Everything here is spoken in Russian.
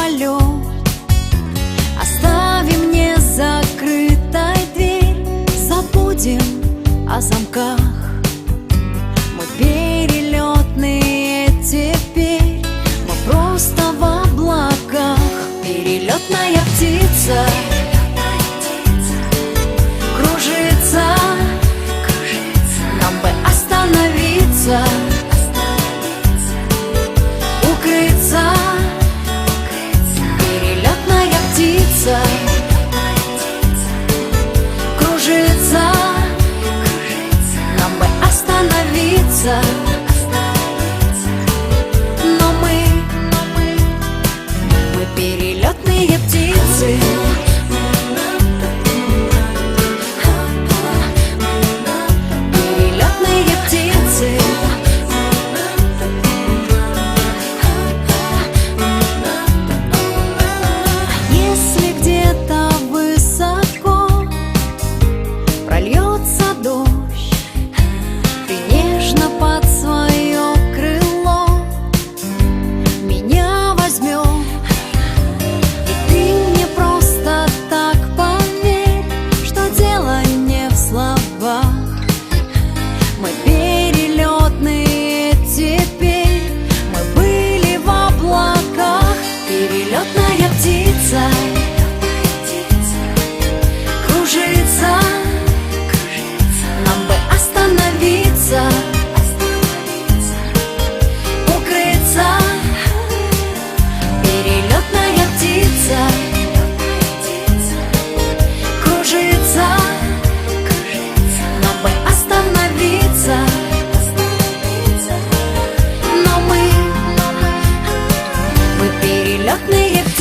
полет. Оставим не закрытой дверь, забудем о замках. Мы перелетные теперь, мы просто в облаках. Перелетная птица кружится, нам бы остановиться, укрыться. Перелетная птица кружится, нам бы остановиться. Но мы перелетные птицы. Перелетные птицы. Если где-то высоко прольется дождь, ты нежно под свое крыло меня возьмешь. И ты мне просто так поверь, что дело не в словах. Мы перелетные теперь, мы были в облаках. Перелетная птица кружится, нам бы остановиться, укрыться. Перелетная птица кружится, нам бы остановиться. Но мы перелетные птицы.